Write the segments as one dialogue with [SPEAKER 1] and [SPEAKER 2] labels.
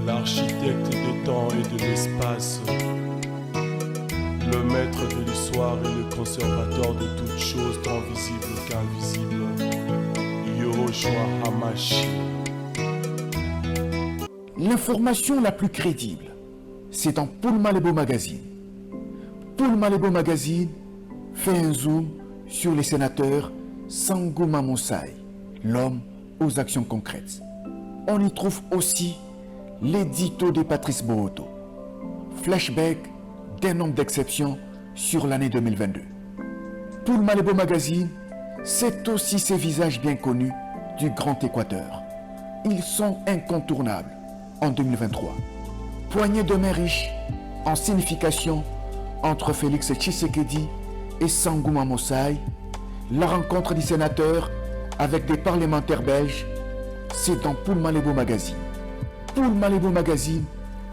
[SPEAKER 1] l'architecte des temps et de l'espace, le maître de l'histoire et le conservateur de toutes choses tant visibles qu'invisibles, Yahushua Hamashi.
[SPEAKER 2] L'information la plus crédible, c'est dans Paul Malebo Magazine. Paul Malebo Magazine fait un zoom sur les sénateurs Sangouma Moussai, l'homme aux actions concrètes. On y trouve aussi l'édito de Patrice Bohoto, flashback d'un homme d'exception sur l'année 2022. Paul Malebo Magazine, c'est aussi ces visages bien connus du Grand Équateur. Ils sont incontournables en 2023. Poignée de main riche en signification entre Félix Tshisekedi et Sangouma Moussai, la rencontre du sénateur avec des parlementaires belges, c'est dans Paul Malebo Magazine. Paul Malebo Magazine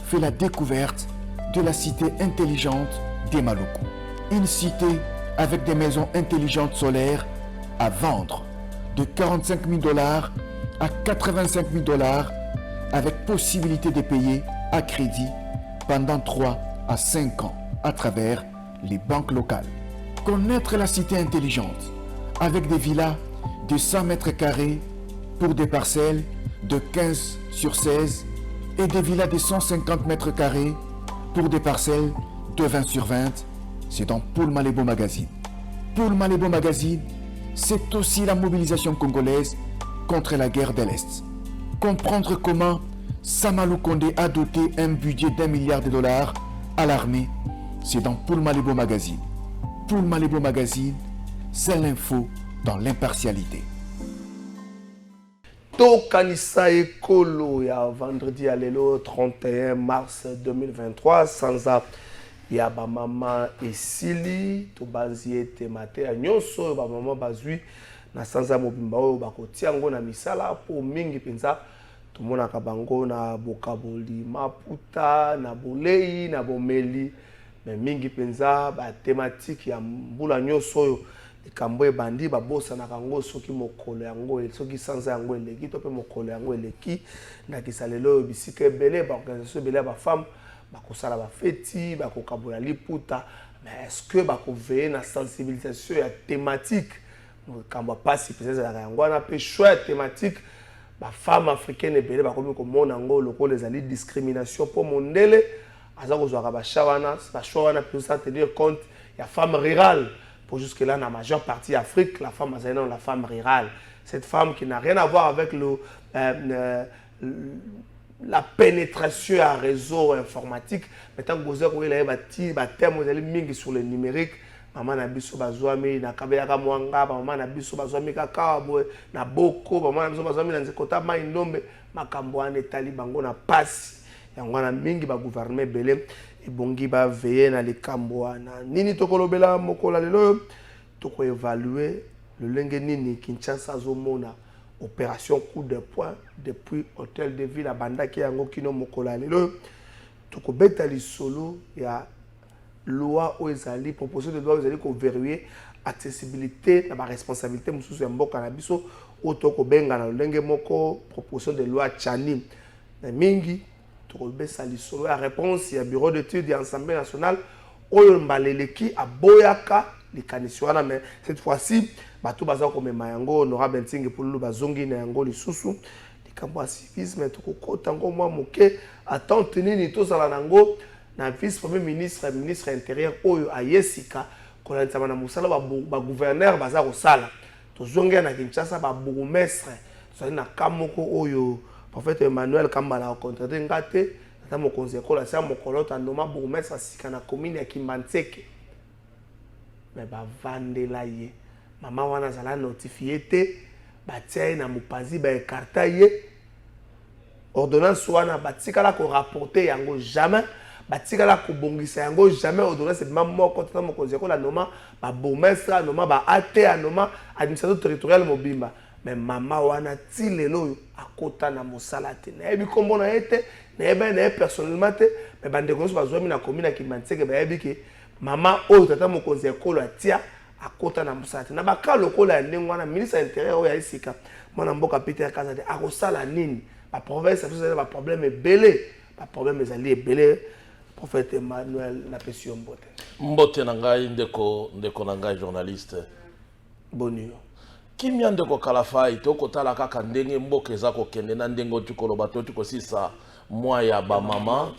[SPEAKER 2] fait la découverte de la cité intelligente des Maluku. Une cité avec des maisons intelligentes solaires à vendre de 45 000 $ à 85 000 $ avec possibilité de payer à crédit pendant 3 à 5 ans à travers les banques locales. Connaître la cité intelligente avec des villas de 100 mètres carrés pour des parcelles de 15 sur 16 et des villas de 150 mètres carrés pour des parcelles de 20 sur 20, c'est dans Paul Malebo Magazine. Paul Malebo Magazine, c'est aussi la mobilisation congolaise contre la guerre de l'Est. Comprendre comment Samalou Kondé a doté un budget d'1 milliard de dollars à l'armée, c'est dans Paul Malebo Magazine. Paul Malebo Magazine, c'est l'info dans l'impartialité.
[SPEAKER 3] Tokanisa Ekolo ya vendredi à l'élo 31 mars 2023 sans a ya ba mama esili to banzie temate ya nyonso ba mama bazui na sanza mobimba oyo bakotia ngo na misala po mingi penza tomonaka bango na bokaboli maputa na bolei na bomeli mais mingi penza ba thématique ya mbula nyonso oyo likambo ebandi babosa na kango soki mokolo yango soki sanza yango eleki to pe mokolo yango eleki ndakisa lelo bisika ebele ba organisation ebele ba femme bakosala ba feti bakokabola liputa mais est-ce que bakoveye na sensibilisation ya thématique kambo pasi peut-être la yango na pe choix thématique ba femme africaine ebele bakomi komona ngo lokola ezali discrimination pour mondele aza kozwaka ba shawana peut ça tenir compte ya femme rurale. Pour jusque-là, dans la majeure partie d'Afrique, la femme est la femme rurale. Cette femme qui n'a rien à voir avec la pénétration à réseau informatique. Maintenant, vous avez des termes sur le numérique. Maman na biso bazwami na kabeyaka mwanga, maman na biso bazwami kakabo na boko, maman na biso bazwami na nzekota mai ndombe makambo ane tali bango na pasi. Yango na mingi ba gouvernement belé ebongi ba veiller na likambo wana nini tokolobela mokola lelo toko évaluer le lenge nini Kinshasa azomona opération coup de poing depuis hôtel de ville à bandaki yango kino mokola lelo toko beta lisolo ya loi o ezali proposition de loi ezali ko verrouiller accessibilité na ba responsabilité mususu ya mboka na biso o toko benga na lenge moko proposition de loi Chani na mingi la réponse il y a bureau d'études de l'Assemblée nationale oyo mbaleleki aboyaka likaniswana mais cette fois-ci bato baza ko mema yango honorable Ntingi Pululu bazongi na yango lisusu likambo ya civisme tokokota ngo mwa moke attente nini tozala nango na vice premier ministre ministre intérieur oyo ayesika kolanisa na musala ba gouverneur baza kosala tozongi na Kinshasa ba bourgmestre so na kamoko oyo Prophète Emmanuel Kambala a contraté ngate ata mo conseil ko la sa mo kolota noma bourgmestre sika na commune ya Kimbantseke mais ba vandela ye mama wana zala notifié te ba tie na mupanzi ba écarta ye ordonnance wana batikala ko rapporter yango jamais batikala ko bongisa yango jamais ordonnance même moko ata mo conseil ko la noma ba bourgmestre noma ba AT noma administration territoriale mobimba mais mama wana ti lelo akota na mosala te na yebi kombo na ete na yeba na personnellement te mais bande ko so bazwami na commune ya Kimbantseke ba yebi ke mama oyo tata mo conseil ko la tia akota na mosala te na baka lokola ndenge wana ministre intérieur oyo isika mwana mboka Peter Kazade akosala nini ba province biso ba problème ebele ba problème ezali ebele prophète Emmanuel na pesio mbote
[SPEAKER 4] mbote na ngai ndeko na ngai journaliste
[SPEAKER 3] bonio
[SPEAKER 4] kimia ndeko kalafai tokotala kaka ndenge mboka eza kokende na ndenge otikoloba totikosisa mwa ya bamama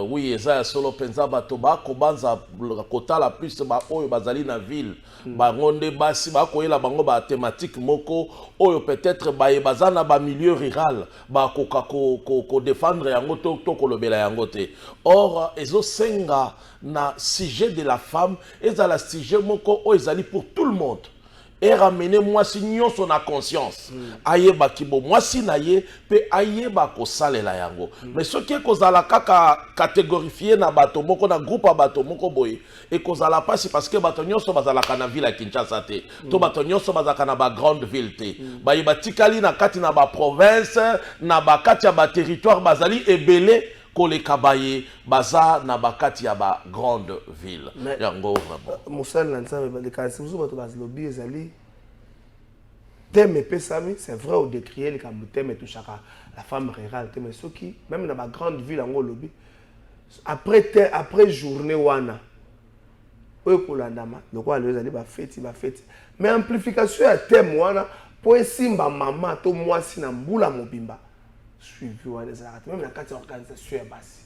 [SPEAKER 4] oui eza ya solo mpenza bato bakobanza kotala plus oyo bazali na ville bango nde basi bakoyela bango ba thématique moko oyo peut-être baza na ba milieu rural bakoka ko défendre yango to kolobela yango te. Or ezosenga na sujet de la femme ezala sujet moko oyo ezali pour tout le monde et ramener moi si nyonso na conscience ayeba kibo moi si na ye pe ayeba ko salela yango mais ce qui kozala kaka catégorifié na bato moko na groupe bato moko boye et kozala pasi parce que bato nyonso bazala kana ville ya Kinshasa te to bato nyonso bazaka na ba grande ville te bayeba tikali na kati na ba province na ba kati ya ba territoire bazali ebele les kabaye baza na bakati ya ba grande ville yango vraiment
[SPEAKER 3] Moussal Nanzame les cas vous bato bas lobby ezali thème pesami c'est vrai au décrier les comme thème tout chaka la femme rurale mais ceux qui même dans ma grande ville en lobby après journée wana oyo kolandama donc ali ezali ba fête mais amplification ya thème wana pour simba mama to mwasi na mbula mobimba suivi wana ezalaka même na kati ya organisation ya basi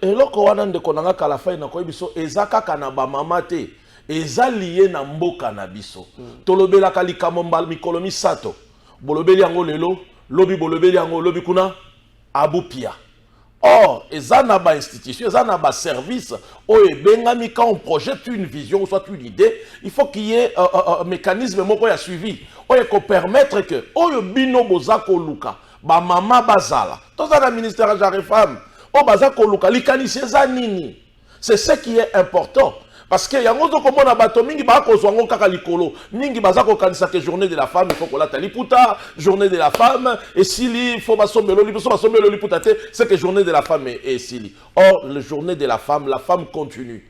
[SPEAKER 4] eloko wana ndeko nanga kalafai na koyebi biso eza kaka na bamama te eza lié na mboka na biso tolobelaka likambo mikolo misato bolobeli yango lelo lobi bolobeli yango lobi kuna abupia. Or eza na ba institution eza na ba service oyo ebengami quand on projette une vision ou soit une idée il faut qu'il y ait un mécanisme moko ya suivi oyo ko permettre que oyo bino bozako luka ba mama bazala toza na ministère de la femme o bazako luka likanisi eza nini. C'est ce qui est important parce que yango zo komona bato mingi ba ko zwango kaka likolo mingi bazako kanisa que journée de la femme il faut ko lata liputa journée de la femme et sili il faut basombelo liputa te c'est que journée de la femme et sili. Or la journée de la femme continue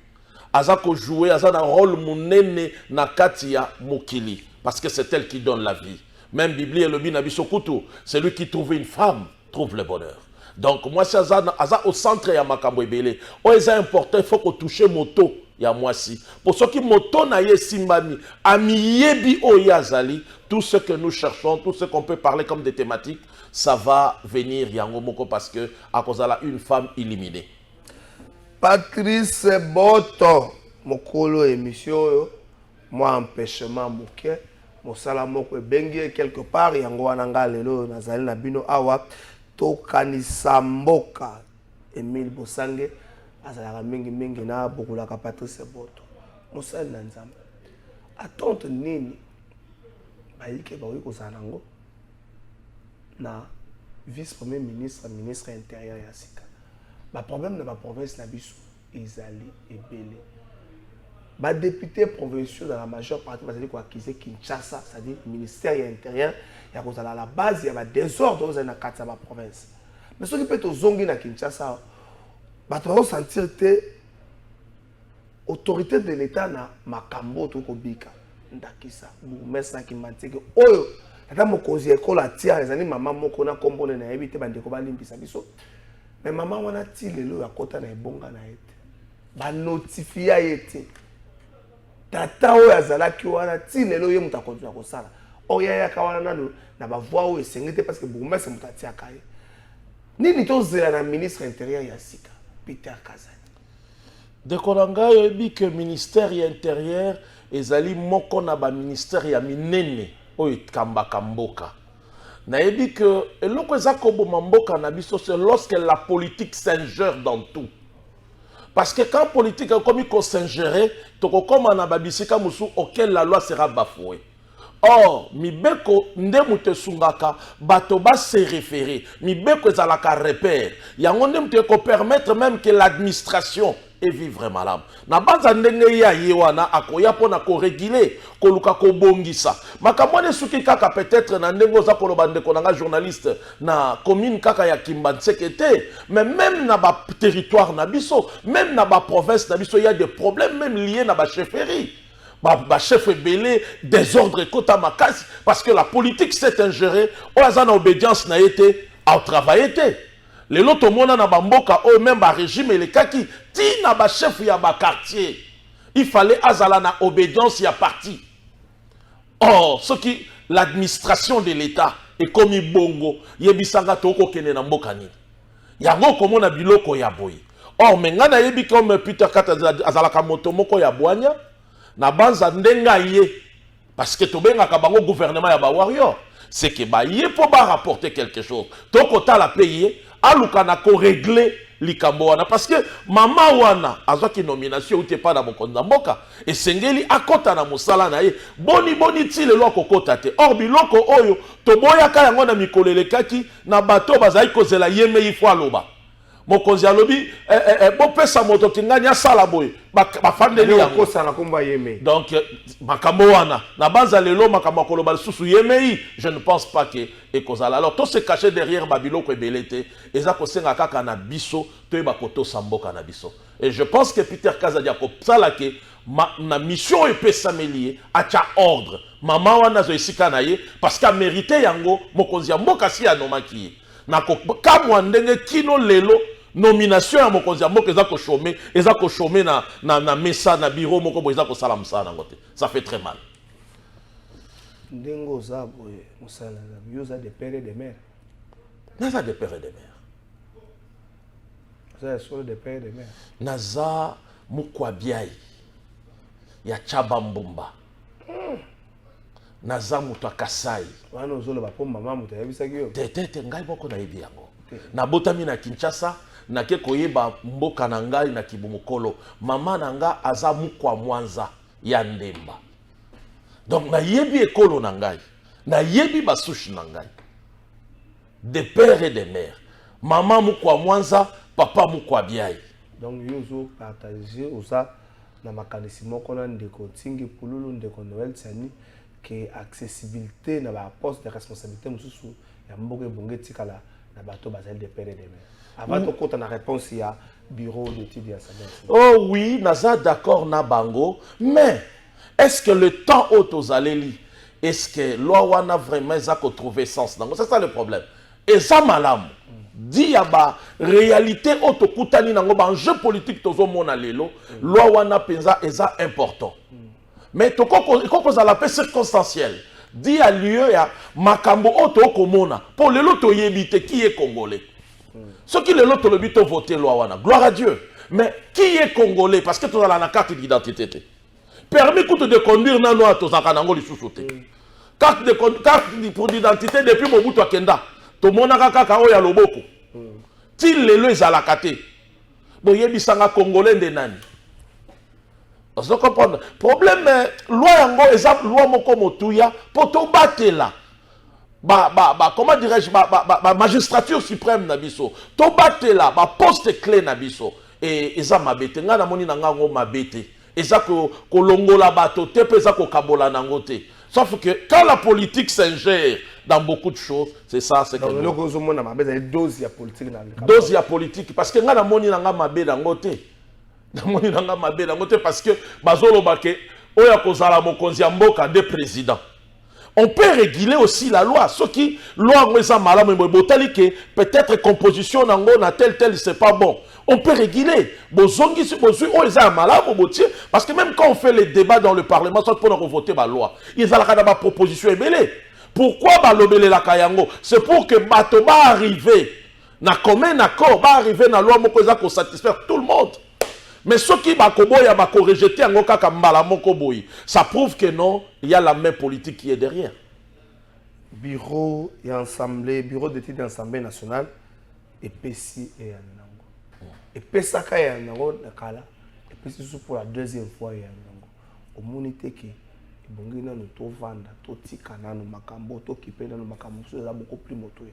[SPEAKER 4] azako jouer azana rôle munene na katia mokili parce que c'est elle qui donne la vie. Même Bible et le binabisokutu, celui qui trouve une femme trouve le bonheur. Donc moi c'est aza au centre ya makambo ebele. O eza important il faut que toucher moto ya moi si. Pour ceux qui moto na ye simbami amiyebi o yazali tout ce que nous cherchons, tout ce qu'on peut parler comme des thématiques, ça va venir yango moko parce que à cause de une femme illuminée.
[SPEAKER 3] Patrice Boto mokolo émission moi empêchement moké mosala moko bengi quelque part yango wana nga lelo nazali na bino awa to kanisa mboka Emile Bosange azalaka mingi na bokulaka Patrice Boto mosala na nzambe attente nini bayike bawi kozala nango na vice premier ministre ministre intérieur ya sika ba problème na ba province na biso ezali ebele. Les députés provinciaux dans la majeure partie vont accuser Kinshasa, c'est-à-dire le ministère intérieur, il y a la base, il y a des désordres dans la province. Mais ce qui peut être zongi na Kinshasa, tu vas sentir que l'autorité de l'État na makambo to kobika ndakisa boumesa kimanteke oyo tata mokonzi école atia ezali mama moko na kombone na yebite bandeko balimbisa biso mais mama wana ti lelo ya kota na ebonga na ete ba notifia ete tata oyo azalaki wana ti lelo ye muta kontina kosala oyo yaka wana nanu na ba voix oyo esengete parce que boumesa muta tiaka ye nini tozela na ministre intérieur ya sika Peter Kazani
[SPEAKER 4] de kolanga yebi que ministère intérieur ezali moko na ba ministère ya minene oyo kamba kamboka na yebi que eloko ezako boma mboka na biso c'est lorsque la politique s'ingère dans tout. Parce que quand politique est comme il s'ingérer, comme on a babisika musu auquel la loi sera bafouée. Or, mibeko ndemute sungaka batoba se référer, mibeko ezalaka repère. Yango ndemute ko permettre même que l'administration et vivre malade. Na banza ndenge ya yewana akoya pona ko réguler, ko luka ko bongisa. Makamone suki kaka peut-être na ndengo za koloba ndeko nanga journaliste na commune kaka ya Kimbansekete, mais même na ba territoire na biso, même na ba province na biso, il y a des problèmes même liés na ba chefferie. Ba chef belé désordre kota makasi parce que la politique s'est ingérée, on a en obédience na été au travail été. Les loto mona na bamboka eux même ba régime et les kaki ti na ba chef ya ba quartier. Il fallait azala na obédience ya parti. Or ce qui l'administration de l'État est comme bongo yebisanga toko kene na mboka ni. Yango komona biloko ya boye. Or mengana yebi comme Peter Kata azala ka moto moko ya boanya na banza ndenga ye parce que tobenga ka bango gouvernement ya ba warrior. C'est que ba yé pour ba rapporter quelque chose. Toko ta la payer aluka na ko régler likambo wana parce que mama wana azwaki nomination uté pas na mokonza mboka et sengeli akota na musala na ye boni ti le loko kota te. Or biloko oyo toboya ka yango na mikolelekaki na bato bazai kozela yeme ifo aloba mokonzi alobi bo pesa moto kingani asala boye ba fandeli yango
[SPEAKER 3] kosa na komba yeme.
[SPEAKER 4] Donc makambo wana na banza lelo makambo koloba susu yeme je ne pense pas que ekozala. Alors tout se cacher derrière babiloko ebelete eza kosenga kaka na biso to ba koto samboka na biso. Et je pense que Peter Kazadia ko sala ke na mission epesameli acha ordre mama wana zo esika na ye parce qu'a mérité yango mokonzi ya mboka si anomaki na ko kamwa ndenge kino lelo nomination ya mokonzi ya mboka eza ko chômer na mesa na bureau moko bo eza ko sala msana ngote. Ça fait très mal.
[SPEAKER 3] Ndengo za boye musala na yoza de père et de mère.
[SPEAKER 4] Naza de père et de mère.
[SPEAKER 3] Ça solo de père et de mère.
[SPEAKER 4] Naza mukwabiai ya chaba mbumba. Naza mutu akasai.
[SPEAKER 3] Wana ozolo ba po mama mutu yebisaki yo.
[SPEAKER 4] Tete ngai boko na yebi yango. Na botami na Kinshasa na ke koyeba mboka na ngai na Kibumukolo. Mama na nga aza mukwa mwanza ya ndemba. Donc na yebi ekolo na ngai. Na yebi basushi na ngai. De père et de mère. Maman mukwa mwanza, papa mukwa biai.
[SPEAKER 3] Donc yozo partager osa na makanisi moko na ndeko tingi pululu ndeko Noël Tsani que accessibilité na ba poste de responsabilité mususu ya mboka ebonge tikala na bato bazali de père et de mère. Avant to kota na réponse ya bureau d'études ya Sabin.
[SPEAKER 4] Oh oui, naza d'accord na bango, mais est-ce que le temps aux aléli, est-ce que loi wana vraiment ça ko trouver sens? C'est ça le problème. Et ça malam dit ya ba réalité auto kutani nango ba enjeu politique tozo mona lelo, loi wana penza eza important. Mais to koko za la paix circonstancielle. Dit à lieu ya makambo auto komona pour lelo to yebite qui est congolais. Ceux qui lelo to lobito voter loi wana. Gloire à Dieu. Mais qui est congolais parce que tu as la carte d'identité. Permis de conduire nano à tozaka nango lisusu te. Carte pour d'identité depuis Mobutu Akenda. To monaka kaka oya loboko. Ti lelo ezalaka te. Bo yebisanga congolais de nani. Vous comprenez? Problème loi yango eza loi moko motuya pour to batela. Comment dirais-je magistrature suprême na biso. To batela ba poste clé na biso. Et eza mabete nga na moni na ngo mabete. Eza ko longola bato te pe eza ko kabola nango te. Sauf que quand la politique s'ingère dans beaucoup de choses, c'est ça, c'est que
[SPEAKER 3] dose ya politique na
[SPEAKER 4] dose ya politique parce que nga na moni na nga mabe nango te. Na moni na nga mabe nango te parce que bazolo bake oya kozala mokonzi ya mboka de président. On peut réguler aussi la loi. Ce qui, loi, peut-être composition na tel, c'est pas bon. On peut réguler. Parce que même quand on fait les débats dans le Parlement, soit pour voter la loi, ils ont la proposition ébélée. Pourquoi la kayango? C'est pour que bato va arriver, na commun accord, va arriver na loi pour satisfaire tout le monde. Mais ce qui va rejeter ça prouve que non, il y a la main politique qui est derrière.
[SPEAKER 3] Bureau et assemblée, bureau d'études et assemblée nationale, et PCI et Anango. Et PSAKA et Anango, et puis pour la deuxième fois, et Anango. Au monité qui est bon, to vanda, to tikana, no makambo, to kipena, no makambo, c'est beaucoup plus moto.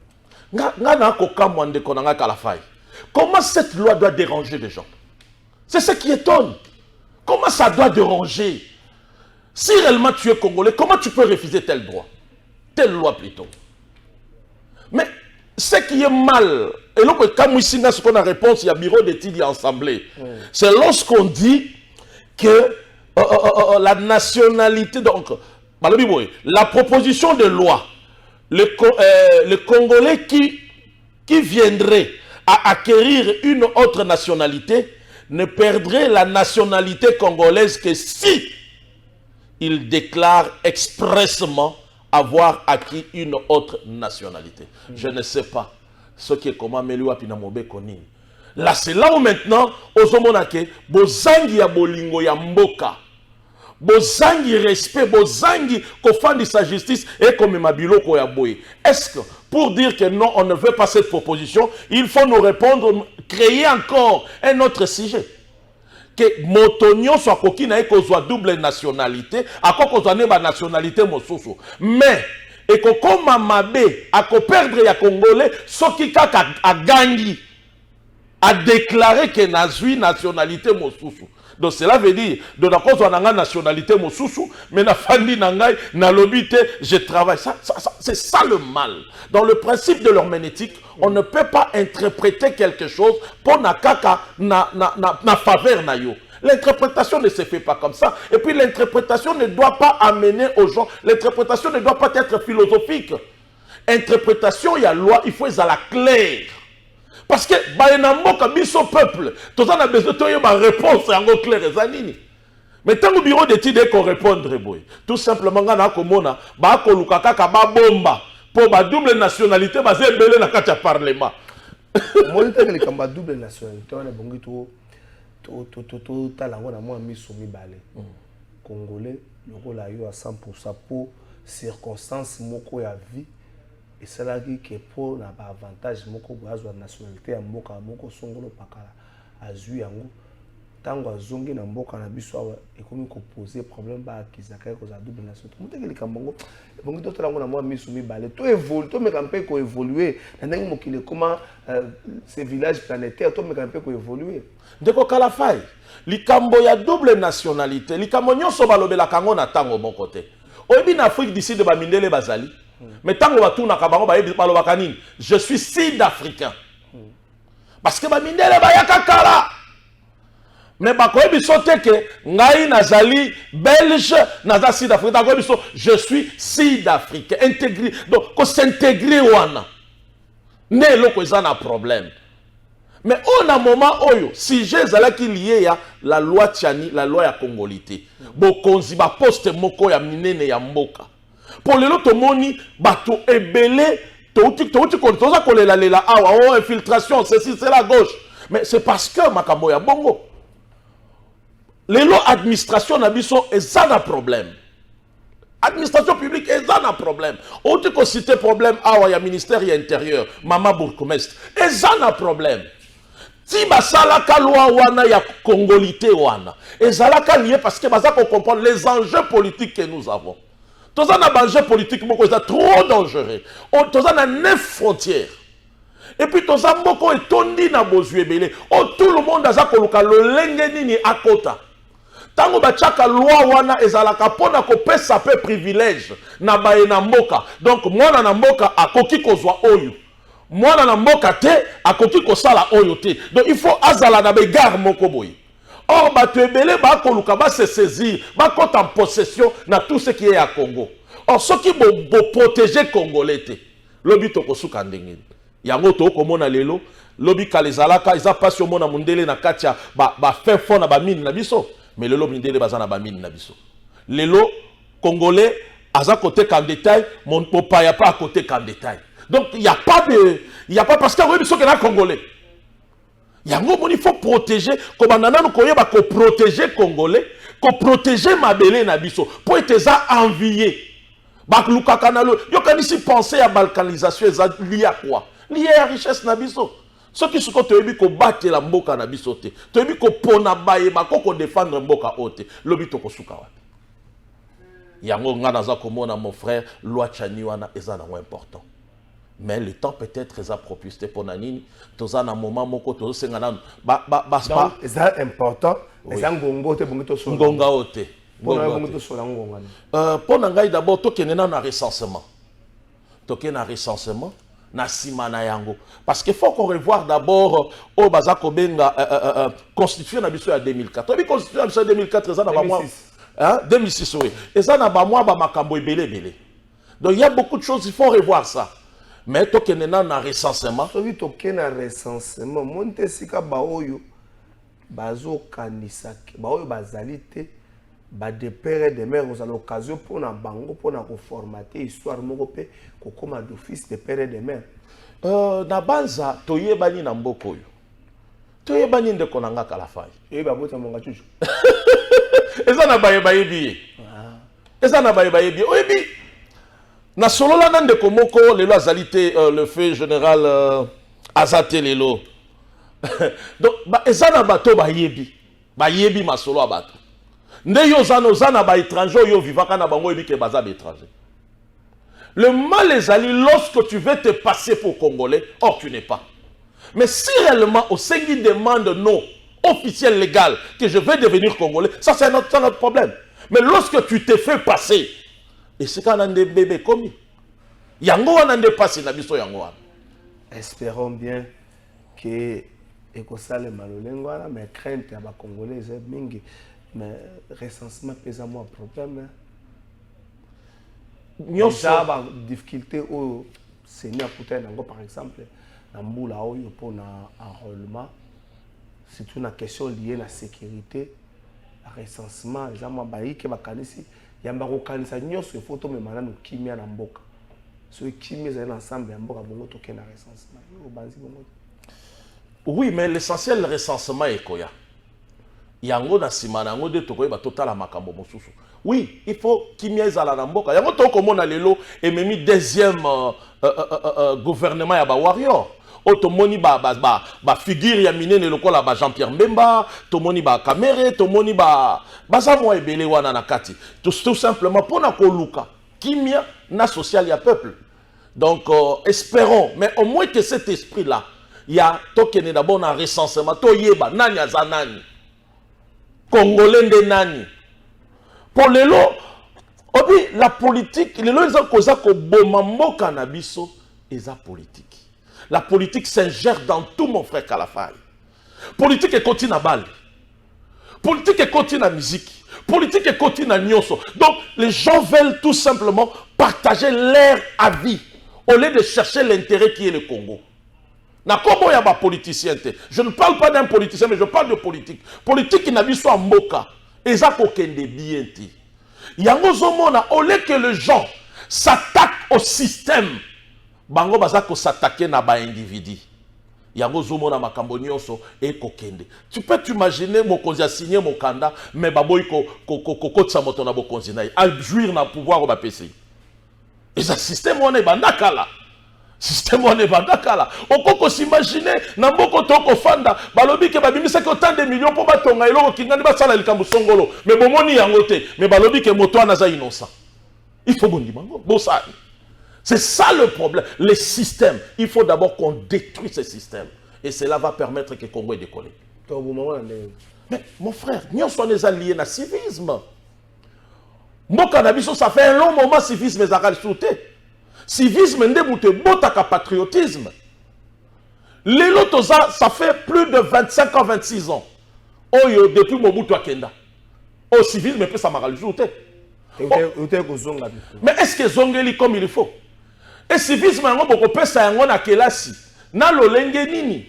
[SPEAKER 4] Comment cette loi doit déranger les gens? C'est ce qui étonne. Comment ça doit déranger? Si réellement tu es congolais, comment tu peux refuser tel droit? Telle loi plutôt. Mais ce qui est mal, et là, quand ici, ce qu'on a réponse, il y a bureau d'études et assemblée. C'est lorsqu'on dit que la nationalité, donc, la proposition de loi, le Congolais qui viendrait à acquérir une autre nationalité ne perdrait la nationalité congolaise que si il déclare expressément avoir acquis une autre nationalité. Je ne sais pas ce qui est comment Meliwa Pinamobe Konini. Là, c'est là où maintenant, Ozomonake, Bozangi ya bolingo ya mboka, Bozangi respect, Bozangi kofandi sa justice et comme Mabiloko ya boye. Est-ce que, pour dire que non, on ne veut pas cette proposition, il faut nous répondre, créer encore un autre sujet. Que Motonio soit coquine et qu'on soit double nationalité, à quoi qu'on soit ba nationalité mosusu. Mais, et que comme Mabé, à qu'on perdre ya Congolais, ce qui a gagné, a déclaré que nazui nationalité mosusu. Donc cela veut dire, de la cause on a nationalité mosusu, mais na fandi nangai, na lobité, je travaille. C'est ça le mal. Dans le principe de l'herméneutique, on ne peut pas interpréter quelque chose pour na kaka na faveur na yo. L'interprétation ne se fait pas comme ça. Et puis l'interprétation ne doit pas amener aux gens, l'interprétation ne doit pas être philosophique. Interprétation, il y a loi, il faut être à la claire. Parce que, bayenamboka biso peuple, tout ça a besoin de une réponse en clair et zanini. Mais tant que le bureau d'études qu'on répondre, tout simplement, on a komona, ba ko lukaka ka ba bomba pour ba double nationalité, ba zembele na kati ya parlement.
[SPEAKER 3] Moi, je sais que les double nationalité, on a bon tout talango na moi mis soumis balé. Congolais, le rôle a eu à 100% pour circonstances moko ya vie. Et c'est là que pour na ba avantage moko boazo nationalité ya mboka moko songolo pakala azui yango tango azongi na mboka na biso awa ekomi ko poser problème ba kizaka ko za double nationalité muteke likambango bongo to talango na moi misu mibale to évolue to meka mpe ko évoluer na ndenge mokile comment ces villages planétaires to meka mpe ko évoluer
[SPEAKER 4] ndeko kala fai likambo ya double nationalité likambo nyonso balobela kango na tango mon côté oyebi na Afrique d'ici de ba mindele bazali. Mais tant que je suis sud-africain. Parce que mindele bayaka kala. Mais bakoyebi sote ke ngai nazali belge naza sud-africain. Je suis sud-africain. Intégré. Donc, ko s'intégrer wana. Ne loko ezana problème. Mais on a un moment oyo, si j'ai zalaki lié à la loi Tiani, la loi ya Congolité. Bokonzi ba poste moko ya minene ya mboka. Pour les autres moni, bateau ebele, infiltration, ceci, c'est la gauche. Mais c'est parce que makambo ya bongo. Les lois administration nabiso est un problème. Administration publique est un problème. On te cite problème awa ya ministère ya intérieur, mama bourgmestre, est un problème. Si basalaka loi wana ya congolité wana, ezalaka lié parce que baza ko comprendre les enjeux politiques que nous avons. Tous un enjeu politique c'est trop dangereux. Tous un 9 frontières. Et puis tous un moko est tondi na bozuebele. Oh tout le monde a zakoluka le lengenini à kota. Tango bachaka loi wana ezalaka pona ko pesa pe privilège na baye na mboka. Donc mwana na mboka akoki kozwa oyo. Mwana na mboka te akoki kosala oyo te. Donc il faut azala na begare moko boye. Or, ba se saisir, ba en possession de tout ce qui est à Congo. Or, ceux qui vont protéger Congolais, lobi toko suka ndenge. Yango to komona lelo, lobi kalizalaka, ils a pas sur mona mundele na katia, ba fait fond na ba mine na biso, mais le lobi ndele bazana ba mine na biso. Lelo Congolais, aza côté qu'en détail, mon papa y a pas à côté qu'en détail. Donc il y a pas parce qu'il y a biso que na Congolais. Il faut protéger, comme on a protéger Congolais, protéger Mabélé Nabiso, pour être envié. Il y a ici penser à balkanisation, lié à quoi? Lié à la richesse Nabiso. Ceux qui sont battre la mboka Nabiso, tu as vu qu'on pona baye, qu'on défendre mboka haute, l'obito ko sukawa. Yango ngana komona mon frère, loi Chaniwana est important. Mais le temps peut-être est approprié pour Nanini. Tous un moment moko tous c'est ngana
[SPEAKER 3] c'est important. C'est ngongo te bonito so.
[SPEAKER 4] Ngonga ote. Pour nangai d'abord to kenena na recensement. To kenena recensement na simana yango. Parce qu'il faut qu'on revoie d'abord au bazako benga constitution na biso ya 2004. Oui, constitution na biso ya 2004 ça na ba moi. Hein 2006 oui. Et ça na ba moi ba makambo ebele. Donc il y a beaucoup de choses, il faut revoir ça. mais tokende na recensement
[SPEAKER 3] soki tokende na recensement monte esika baoyo bazokanisaki baoyo bazali te de père et de mère kozala l'occasion mpona bango mpona koformate histoire moko mpe kokóma d'office de père et de mère.
[SPEAKER 4] Na banza toyebani na mboka oyo toyebani ndeko na nga Kalafai
[SPEAKER 3] oyeba bota monga chuchu
[SPEAKER 4] eza na bayebi ye eza na bayebi oyebi na solola na ndeko moko lelo azali te le fait général azate lelo donc eza na bato bayebi masolo ya bato nde yo zana ba étranger yo vivaka na bango yebi ke baza ba étranger. Le mal ezali lorsque tu veux te passer pour congolais, or tu n'es pas. Mais si réellement au sein d'une demande non officielle légale que je veux devenir congolais, ça c'est notre problème. Mais lorsque tu te fais passer, et c'est quand on a des bébés commis, yango wana nde passer na biso yango wana.
[SPEAKER 3] Espérons bien que ekosala malolengo wana mais crainte ya ba congolais c'est mingi mais recensement pesa moi problème. Nyonso ba difficulté au Seigneur putain nango par exemple na mbula oyo pona enrôlement c'est une question liée à la sécurité à recensement les gens bayi ke bakanisi yamba ko kanisa nyonso photo me mana no kimia na mboka so kimia za ensemble ya mboka bongo to kena recensement yo banzi bongo.
[SPEAKER 4] Oui mais l'essentiel le recensement est koya yango na sima nango de tokoyeba totala makambo mosusu. Oui, il faut kimia ezala na mboka. Yango to komona lelo et même deuxième gouvernement ya ba warrior. Otomoni ba figure ya minene lokola ba Jean-Pierre Mbemba, tomoni ba Kamere, tomoni ba baza mo ebele wana na kati. Tout simplement pona ko luka kimia na social ya peuple. Donc espérons mais au moins que cet esprit là ya tokene d'abord na recensement to yeba nani azanani. Congolais nde nani. Pour les lots, la politique, les lots, ils ont causé que bomambo cannabiso, ils ont politique. La politique s'ingère dans tout, mon frère Kalafai. Politique est continue à balle. Politique est continue à musique. Politique est continue à nyonso. Donc, les gens veulent tout simplement partager leur avis au lieu de chercher l'intérêt qui est le Congo. Na kobo ya ba politicien te. Je ne parle pas d'un politicien, mais je parle de politique. Politique qui n'a vu soit mboka. Et ça kokende bien ti. Yango zomona au lieu que les gens s'attaquent au système, bango bazako s'attaquer na ba individu. Yango zomona makambo nyonso e kokende. Tu peux t'imaginer mokonzi a signé mokanda mais baboy kotsa moto na bokonzi na a jouir na pouvoir au ba PC. Et ça système on est bandakala. Système on est bandakala. Okoko s'imaginer na mboko toko fanda balobi ke babimisa ke autant de millions pour batonga eloko kingani basala likambo songolo mais bomoni yango te mais balobi ke moto ana za innocent. Il faut bondi bango bosa. C'est ça le problème. Les systèmes, il faut d'abord qu'on détruise ces systèmes et cela va permettre que Congo décolle. Mais mon frère, nous sommes alliés na civisme. Mon cannabis ça fait un long moment civisme ezakali sauté. Civisme ndebute botaka patriotisme. Les lotos ça fait plus de 25 ans 26 ans. Oh yo depuis Mobutu akenda. Au civisme peut ça m'a rajouté. Mais est-ce que zongeli comme il faut? Et civisme yango boko pesa yango na kelasi na lolenge nini?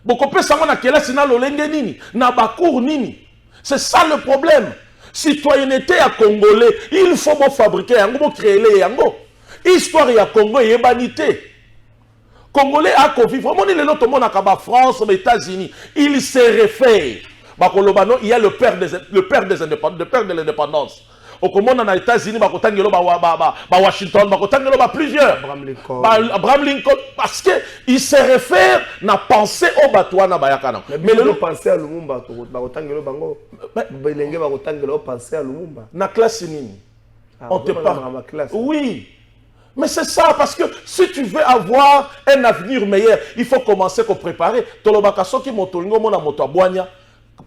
[SPEAKER 4] Boko pesa yango na kelasi na lolenge nini? Na bakour nini? C'est ça le problème. Citoyenneté à Congolais, il faut fabriquer yango, créer les yango. Histoire ya Congo et banité. Congolais a qu'on vivre. Mon il est l'autre monde à France, aux États-Unis. Il se réfère. Il y a le père des indépendants, le père de l'indépendance. Au commande aux États-Unis, Washington, plusieurs. Abraham Lincoln, parce que il se réfère à penser au Batouana Bayakana.
[SPEAKER 3] Mais le penser à Lumumba, penser à Lumumba.
[SPEAKER 4] Na classe nini? On te parle. Oui. Mais c'est ça, parce que si tu veux avoir un avenir meilleur, il faut commencer à préparer. Tolobakaso qui motolingo mona moto aboanya,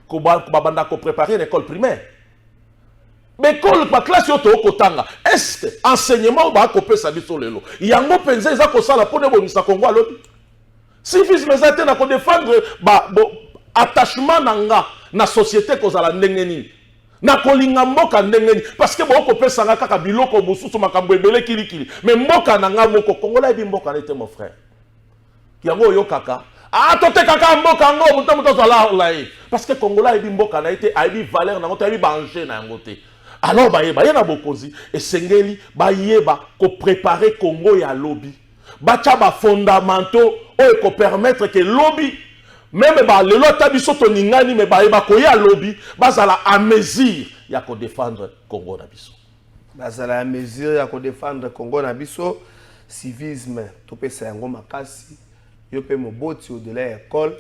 [SPEAKER 4] ko préparer l'école primaire. Mais quand la classe yoto okotanga, est-ce que enseignement ba kopé sa biso lelo? Yango penze eza ko sala pone bonisa Congo alobi. Civisme ezate na ko défendre attachement nanga na société ko zala ndenge nini. na kolinga mboka ndengeni parce que boko pesa nga kaka biloko mosusu makambo ebele kilikili mais mboka na nga moko kongola ebi mboka nete mon frère yango yo kaka tote kaka mboka ngo muto sala lai parce que kongola ebi mboka na été aibi valeur na ngoto aibi banger na ngote alors bayeba yena bokozi esengeli bayeba ko préparer Congo ya lobby bacha ba fondamentaux o ko permettre que lobby même le lota biso to ningani me bayeba ko ya lobby bazala à mesure ya ko défendre Congo na biso
[SPEAKER 3] bazala à mesure ya ko défendre Congo na biso civisme to pesa yango makasi yo pe moboti au delà ya école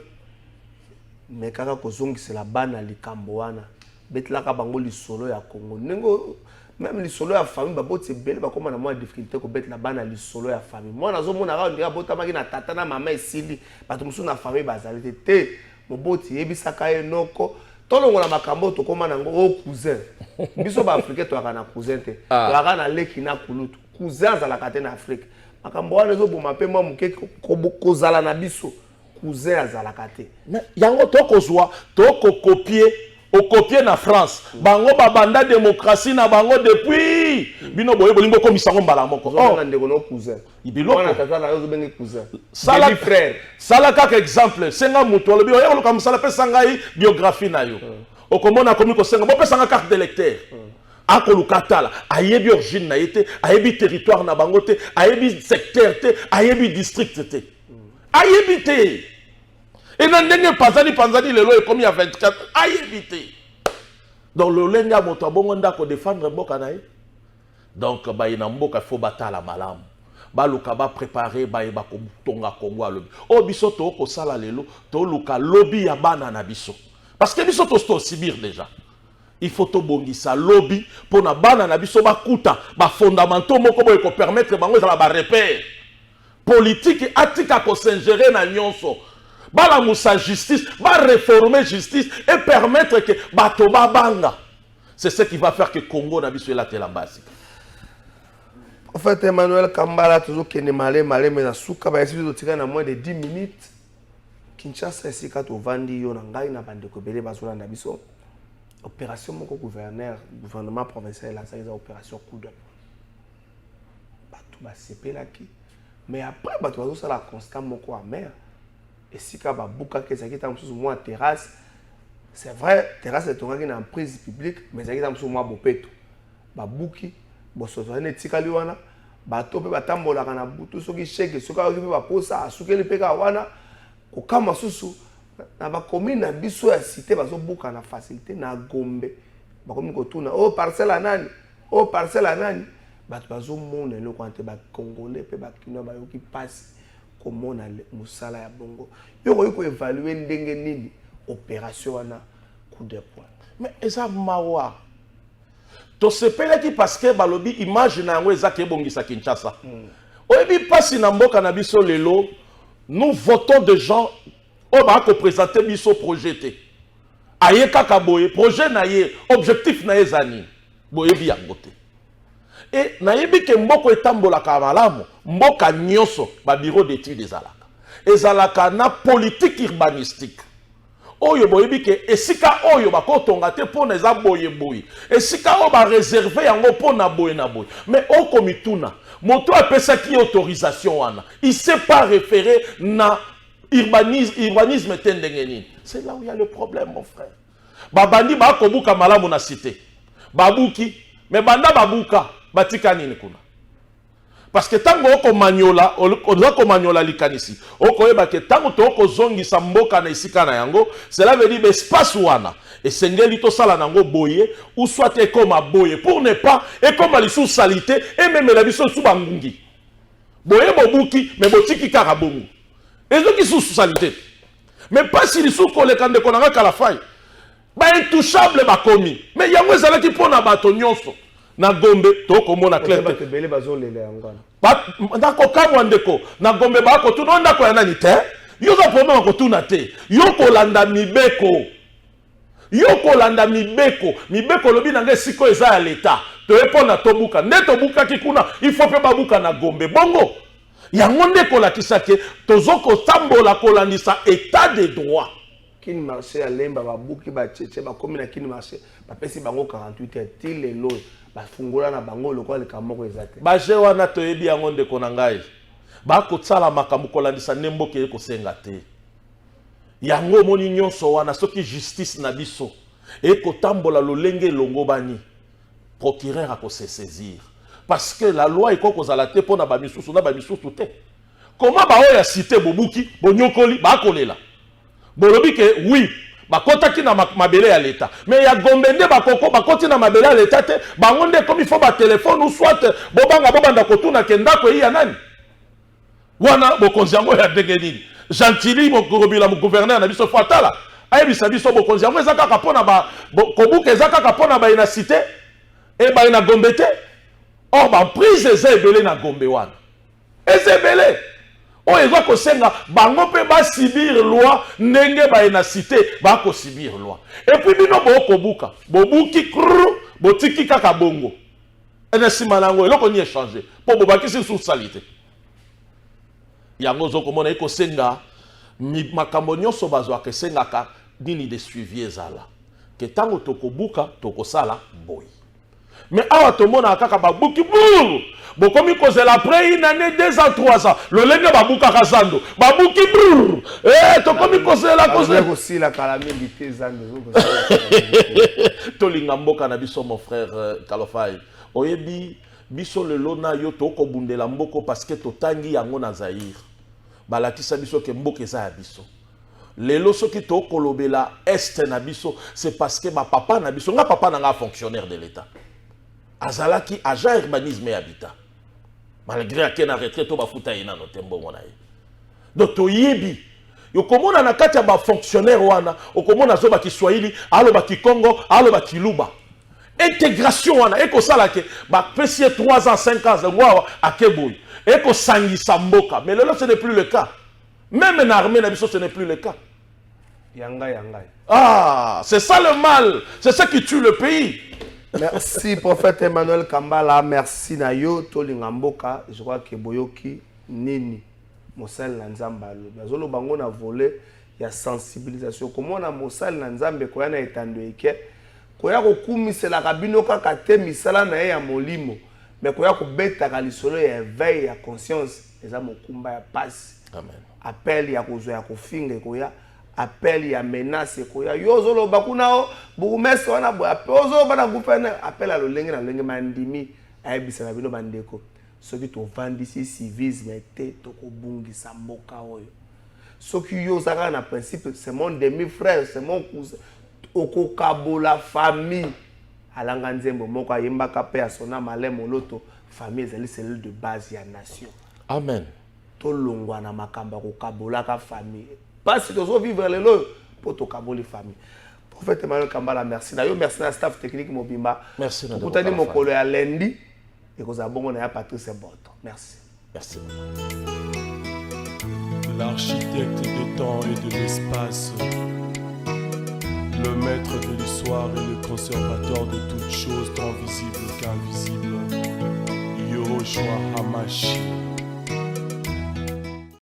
[SPEAKER 3] mais kaka ko zongisela bana likambo wana betlaka bango lisolo ya Congo nengo même lisolo ya famille baboti bele bakoma na moi difficulté ko betla bana lisolo ya famille moi nazo mona ka ndika bota maki na tata na mama esili bato musu na famille bazali te moboti yebisaka enoko tolongo na makambo to koma nango o cousin biso ba africain to akana cousin te to akana leki na kulutu cousin za la kate na Afrique makambo wana zo boma pe mwa muke ko zala na biso cousin azalaka te
[SPEAKER 4] yango tokozwa tokokopier copier na France bango babanda démocratie na bango depuis bino boye bolingo komisa ngo mbala moko
[SPEAKER 3] on ndeko no cousin
[SPEAKER 4] biloko
[SPEAKER 3] na tata na yo bengi cousin
[SPEAKER 4] sala
[SPEAKER 3] frère
[SPEAKER 4] sala kaka exemple senga mutu olobi oyo koluka musala pesa ngai biographie na yo okomona komi ko senga bo pesa nga carte d'électeur akoluka tala ayebi origine na yete ayebi territoire na bango te ayebi secteur te ayebi district te ayebi te et nan ndenge panzani lelo ekomi ya 24 ayebite donc le lenga moto abongo ndako défendre mboka na ye donc bayina mboka faut batala malamu baluka ba préparer bayeba ko tonga Congo alobi o biso to ko sala lelo to luka lobby ya bana na biso parce que biso to subir déjà il faut to bongisa lobby pour na bana na biso bakuta ba fondamentaux moko boye ko permettre bango za ba repère politique atika ko s'ingérer na nyonso bala musa justice, va réformer justice et permettre que Batoba Banga. C'est ce qui va faire que Congo n'a pas la telle base.
[SPEAKER 3] En fait, Emmanuel Kambala, toujours qui est malé, mais na souka, va essayer de tirer en moins de 10 minutes. Kinshasa, ici, quand on vend, il y a un bande de Bélé, Bazola, Nabiso. Opération, mon gouvernement provincial, là, ça y est, opération coup de Batou, c'est là qui. Mais après, Batou, ça la constant, mon quoi, mère. Et si quand Babouka qui est sur moi terrasse, c'est vrai, terrasse est en prise publique, mais c'est sur moi bopeto. Babouki, bosozo ne tikali wana, batope batambola kana butu soki cheke soka okipe baposa asukeli peka wana, kokama susu na ba commune na biso ya cité bazo buka na facilité na Gombe. Bakomi kotuna oh parcelle anani, oh parcelle anani, bato bazo mona le kwante ba congolais pe ba kino ba yoki passe. Comment on a musala ya bongo yo ko évaluer ndenge nini opération wana coup de poing
[SPEAKER 4] mais eza mawa to sepela ki parce que balobi image na yango eza ke bongisa Kinshasa oyebi pasi na mboka na biso lelo nous votons de gens o ba ko présenter biso projet te aye kaka boye projet na ye objectif na ye zani boyebi yango te et nayebi ke mboko etambolaka malamu mboka nyonso ba bureau d'études ezalaka ezalaka na politique urbanistique oyo boyebi ke esika oyo bakotonga te pona eza boye boye esika oyo ba réserver yango pona boye na boye mais okomituna moto apesaki autorisation wana il sait pas référer na urbanisme tendengeni c'est là où il y a le problème mon frère babandi bakobuka malamu na cité babuki mais banda babuka batika nini kuna parce que tango oko maniola likanisi oko yeba ke tango to oko zongisa mboka na isika na yango cela veut dire espace wana esengeli to sala nango boye ou soit ekoma boye pour ne pas ekoma lisu salité et même la biso sous bangungi boye bobuki mais botiki kaka bongo ezoki sous salité mais pas si lisu koleka ndeko nanga kala fai ba intouchable bakomi mais yango ezalaki pona bato nyonso na Gombe toko mona clair
[SPEAKER 3] te bele bazolele yangana
[SPEAKER 4] ba ndako kamwa ndeko na Gombe ba ko tuna ndako ya nani te yo za problème ko tuna te yo ko landa mibeko lobi na nge siko eza ya l'état to epona tobuka ndeto buka kikuna il faut pe babuka na Gombe bongo yango ndeko la kisake tozoko tambola kolandisa état de droit
[SPEAKER 3] kini marché ya lemba babuki bacheche bakomi na kini marché bapesi bango 48 heures ti lelo bafungola na bango lokola likambo moko eza te
[SPEAKER 4] baje wana toyebi yango ndeko na ngai bakosala makambo kolandisa nde mboka ekosenga te yango omoni nyonso wana soki justice na biso ekotambola lolenge elongo bani procureur akose saisir parce que la loi eko kozala te mpona bamisusu na bamisusu te comment baoyo ya cité bobuki bonyokoli bakolela bolobi ke oui bakotaki na mabele ya leta mais ya Gombe nde bakoko bakoti na mabele ya leta te bango nde comme il faut ba téléphone ou soit bobanga bobanda kotuna ke ndako eyi ya nani wana bokonzi yango ya ndenge nini Gentili mokobila mo gouverneur na biso fatala ayebisa biso bokonzi yango eza kaka mpona kobuka eza kaka mpona baye na cité e baye na Gombe te or baprise eza ebele na Gombe wana eza ebele oyo eza kosenga bango mpe basibir loi ndenge baye na cité bakosibir loi epuis bino bokobuka bobuki kru botiki kaka bongo ene nsima nango eloko ni échange mpo bobakisi su sali te yango ozokomona ekosenga makambo nyonso bazwaka esengaka nini de suivi ezala ke ntango tokobuka tokosala boyi mais awa tomona kaka babuki bur bokomi kozela après une année 2 ans 3 ans lolenge babukaka zando babuki bur tokomi kozela
[SPEAKER 3] kosila kala mingi te zando
[SPEAKER 4] tolinga mboka na biso mon frère Kalofai oyebi biso lelo na yo tokobundela mboko parce que totangi yango na Zaïre balakisa biso ke mboka eza ya biso lelo soki tokolobela est na biso c'est parce que ba papa na biso nga papa na nga fonctionnaire de l'état azalaki agent urbanisme et habitat malgré ake na retraite to bafuta ye nano te mbongo na ye donc toyebi yokomona na kati ya bafonctionnaire wana okomona azoba kiswahili aloba kikongo aloba kiluba intégration wana ekosala ke bapesi ye 3 ans 5 ans zango awa akeboyi ekosangisa mboka mais lelo ce n'est plus le cas même na armée na biso ce n'est plus le cas
[SPEAKER 3] yanga
[SPEAKER 4] ah c'est ça le mal c'est ça qui tue le pays.
[SPEAKER 3] Merci prophète Emmanuel Kambala, merci na yo tolinga mboka. Je crois que boyoki nini mosal na nzamba lo bazolo bango na volet ya sensibilisation comment na mosal na nzambe ko yana etando eke ko ya ko kumisela kabino kaka te misala na ya molimo mais ko ya ko beta ka lisolo ya éveil ya conscience eza mokumba ya passe
[SPEAKER 4] amen
[SPEAKER 3] appel ya ko zo ya ko finga ko ya appel ya menace ko ya yozolo bakunao bukumese wana bo apozo bana gouverneur appel a lolenge na lolenge mandimi ayebisa na bino bandeko soki to vandisi civisme te to kobungisa mboka oyo soki yo zaka na principe c'est mon demi frère c'est mon cousin okokabola famille alanga nzembo moko ayembaka pe asona malemo loto famille ezali cellule de base ya nation
[SPEAKER 4] amen
[SPEAKER 3] tolongwa na makamba kokabola ka famille parce que nous vivre les lois pour te kaboli famille. Prophète Emmanuel Kambala, merci. D'ailleurs, merci à la staff technique Mobimba.
[SPEAKER 4] Merci.
[SPEAKER 3] Pour vous mon collègue à lundi et que vous avez bon à Patrice Borto. Merci.
[SPEAKER 4] Merci.
[SPEAKER 1] L'architecte des temps et de l'espace, le maître de l'histoire et le conservateur de toutes choses, tant visibles qu'invisibles, Yahushua Hamashi.